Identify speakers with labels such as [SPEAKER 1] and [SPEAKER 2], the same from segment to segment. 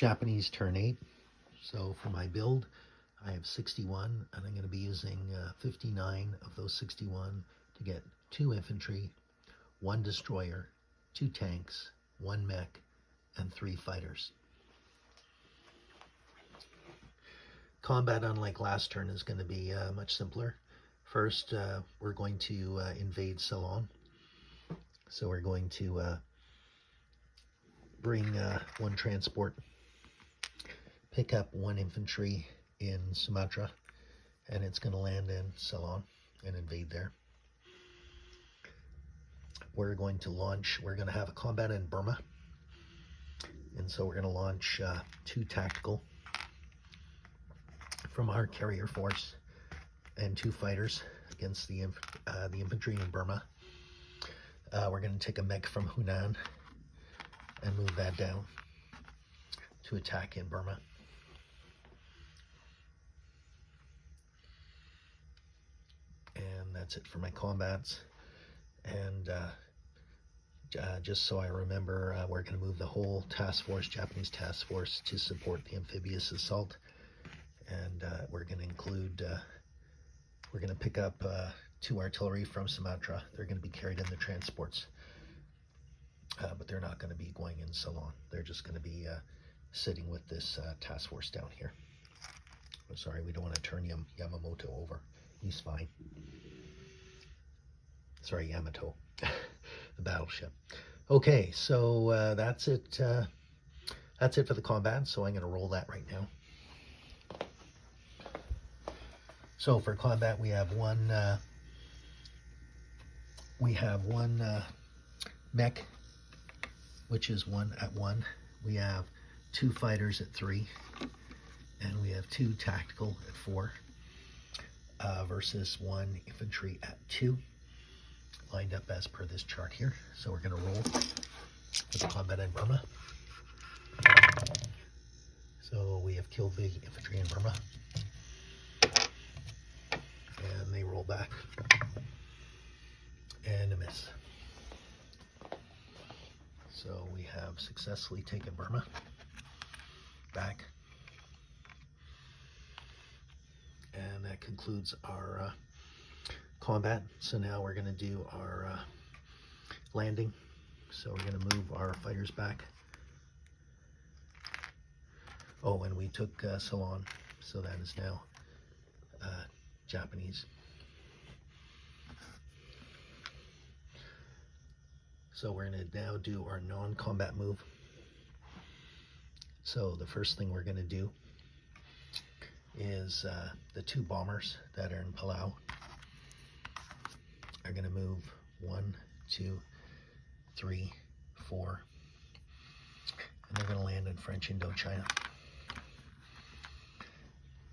[SPEAKER 1] Japanese turn 8. So for my build, I have 61, and I'm going to be using 59 of those 61 to get 2 infantry, 1 destroyer, 2 tanks, 1 mech, and 3 fighters. Combat, unlike last turn, is going to be much simpler. First, we're going to invade Ceylon. So we're going to bring 1 transport, pick up 1 infantry in Sumatra, and it's going to land in Ceylon and invade there. We're going to have a combat in Burma, and so we're going to launch 2 tactical from our carrier force and 2 fighters against the infantry in Burma. We're going to take a mech from Hunan and move that down to attack in Burma. And that's it for my combats. And just so I remember, we're going to move the whole task force, Japanese task force, to support the amphibious assault. And we're going to include, we're going to pick up 2 artillery from Sumatra. They're going to be carried in the transports, but they're not going to be going in Ceylon. They're just going to be sitting with this task force down here. Oh, sorry, we don't want to turn Yamamoto over. He's fine. Sorry, Yamato, the battleship. Okay, so that's it. That's it for the combat. So I'm going to roll that right now. So for combat, we have one mech, which is 1 at 1. We have 2 fighters at 3, and we have 2 tactical at 4, versus 1 infantry at 2, lined up as per this chart here. So we're going to roll for the combat in Burma. So we have killed the infantry in Burma, and they roll back, and a miss. So we have successfully taken Burma back, and that concludes our combat. So now we're going to do our landing. So we're going to move our fighters back. Oh, and we took Ceylon, so that is now Japanese. So we're going to now do our non-combat move. So the first thing we're going to do is the 2 bombers that are in Palau are going to move 1, 2, 3, 4, and they're going to land in French Indochina.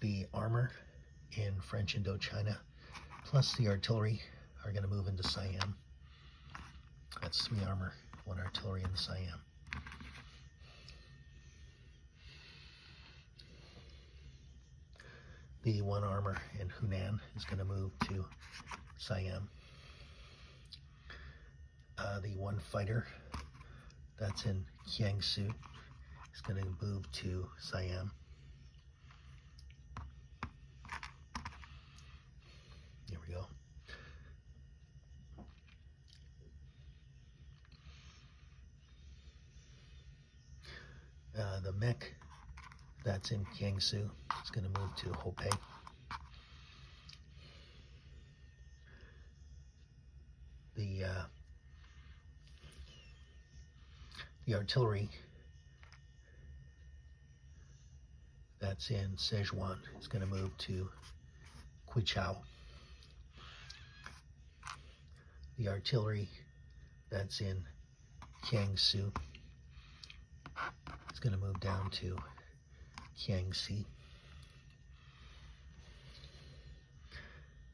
[SPEAKER 1] The armor in French Indochina plus the artillery are going to move into Siam. That's 3 armor, 1 artillery in Siam. The 1 armor in Hunan is going to move to Siam. The 1 fighter that's in Jiangsu is going to move to Siam. Here we go. The mech that's in Jiangsu is going to move to Hopei. The artillery that's in Sichuan is going to move to Quichao. The artillery that's in Jiangsu is going to move down to Jiangxi.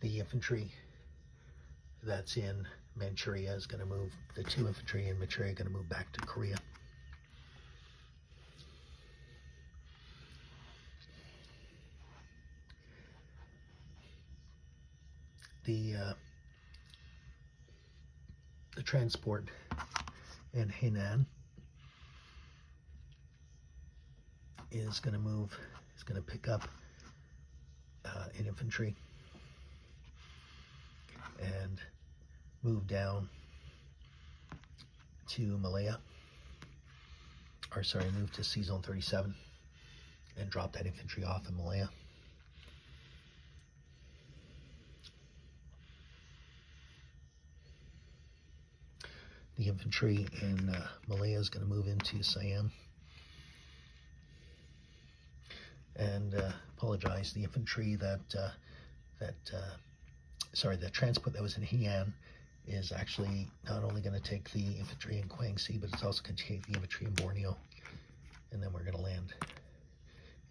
[SPEAKER 1] The infantry that's in Manchuria is going to move, the 2 infantry in Manchuria are going to move back to Korea. The transport in Hainan is going to move, is going to pick up an infantry and move down to Malaya, or sorry, move to Ceylon 37 and drop that infantry off in Malaya. The infantry in Malaya is going to move into Siam. And apologize, the infantry the transport that was in Hainan is actually not only going to take the infantry in Guangxi, but it's also going to take the infantry in Borneo. And then we're going to land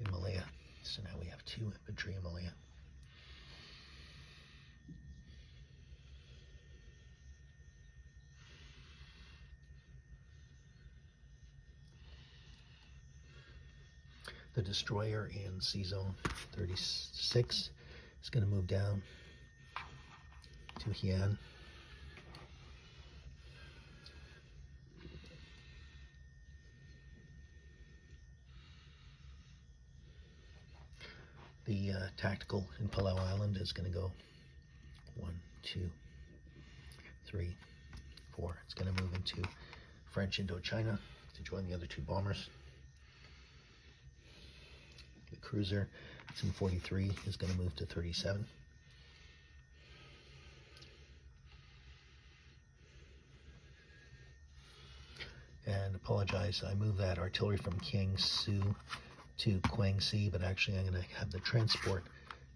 [SPEAKER 1] in Malaya. So now we have 2 infantry in Malaya. The destroyer in Ceylon 36 is going to move down to Hainan. The tactical in Palau Island is going to go 1, 2, 3, 4. It's going to move into French Indochina to join the other 2 bombers. The cruiser, it's in 43, is going to move to 37. And apologize, I moved that artillery from Kiangsu to Guangxi, but actually I'm going to have the transport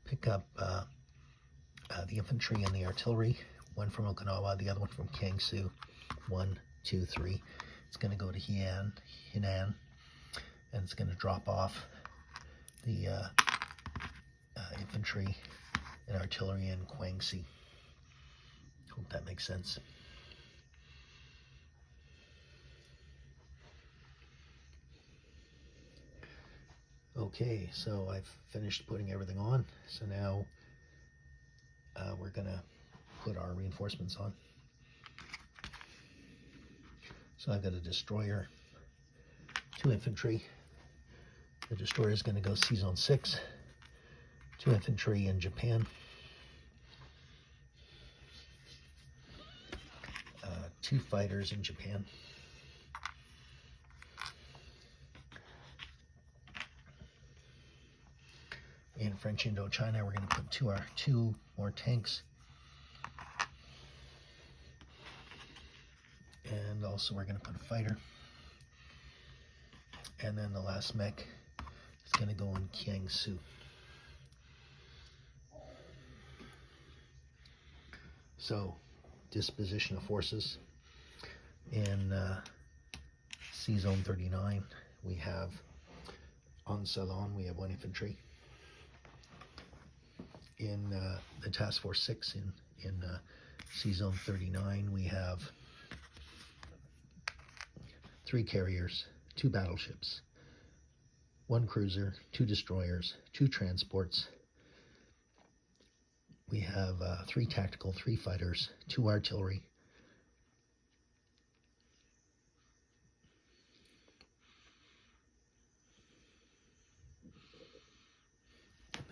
[SPEAKER 1] pick up the infantry and the artillery, one from Okinawa, the other one from Kiangsu. 1, 2, 3. It's going to go to Hainan, and it's going to drop off the infantry and artillery in Guangxi. Hope that makes sense. Okay, so I've finished putting everything on. So now we're going to put our reinforcements on. So I've got a destroyer, 2 infantry. The destroyer is going to go Ceylon 6, 2 infantry in Japan, 2 fighters in Japan, in French Indochina we're going to put 2 more tanks, and also we're going to put a fighter, and then the last mech is going to go in Kiangsu. So, disposition of forces in Ceylon 39, we have on Ceylon we have 1 infantry. In the Task Force 6 in Ceylon 39, we have 3 carriers, 2 battleships, 1 cruiser, 2 destroyers, 2 transports. We have 3 tactical, 3 fighters, 2 artillery,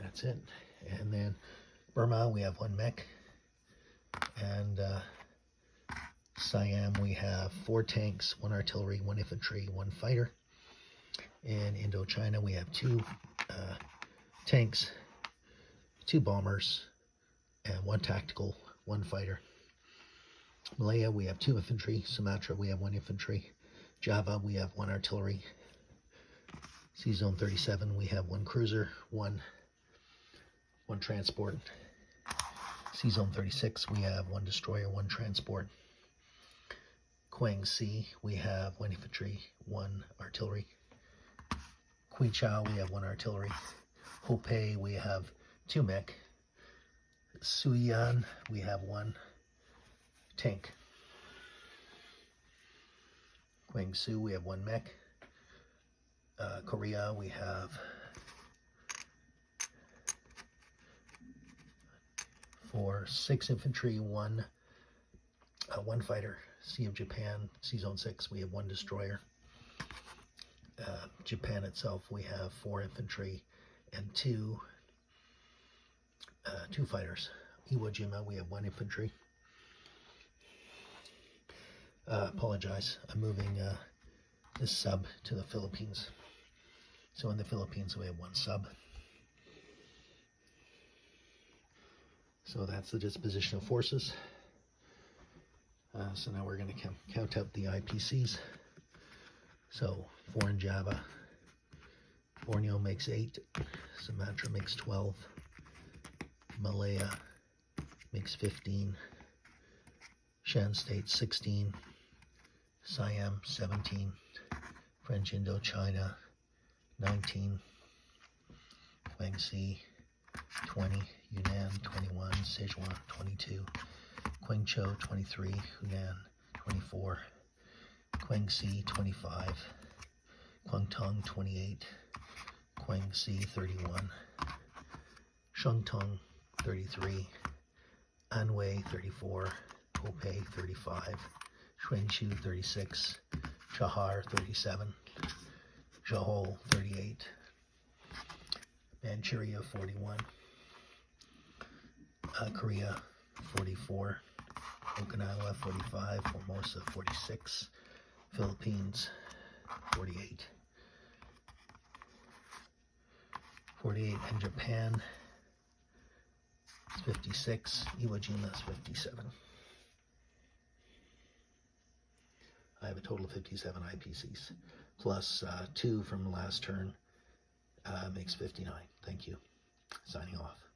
[SPEAKER 1] that's it. And then Burma, we have 1 mech, and Siam, we have 4 tanks, 1 artillery, 1 infantry, 1 fighter. In Indochina, we have 2 tanks, 2 bombers, and 1 tactical, 1 fighter. Malaya, we have 2 infantry. Sumatra, we have 1 infantry. Java, we have 1 artillery. Ceylon 37, we have 1 cruiser, 1 transport. Ceylon 36, we have 1 destroyer, 1 transport. Guangxi, we have 1 infantry, 1 artillery. Quichao, we have 1 artillery. Hopei, we have 2 mech. Ceylon, we have 1 tank. Guangzhou, we have 1 mech. Korea, we have 6 infantry, 1 fighter. Sea of Japan, Ceylon 6, we have 1 destroyer. Japan itself, we have 4 infantry and 2 fighters. Iwo Jima, we have 1 infantry. Apologize, I'm moving this sub to the Philippines. So in the Philippines, we have 1 sub. So that's the disposition of forces. So now we're going to count out the IPCs. So 4 in Java. Borneo makes 8. Sumatra makes 12. Malaya makes 15. Shan State 16. Siam 17. French Indochina 19. Guangxi 20. Yunnan 21. Sichuan 22. Quangzhou 23. Hunan 24. Guangxi 25. Guangdong 28. Guangxi 31. Shantung 33. Anhui 34. Hebei 35. Quanzhou 36. Chahar 37. Johor 38. Manchuria 41. Korea 44. Okinawa 45. Formosa 46. Philippines 48. 48, and Japan is 56. Iwo Jima is 57. I have a total of 57 IPCs, plus 2 from the last turn makes 59. Thank you. Signing off.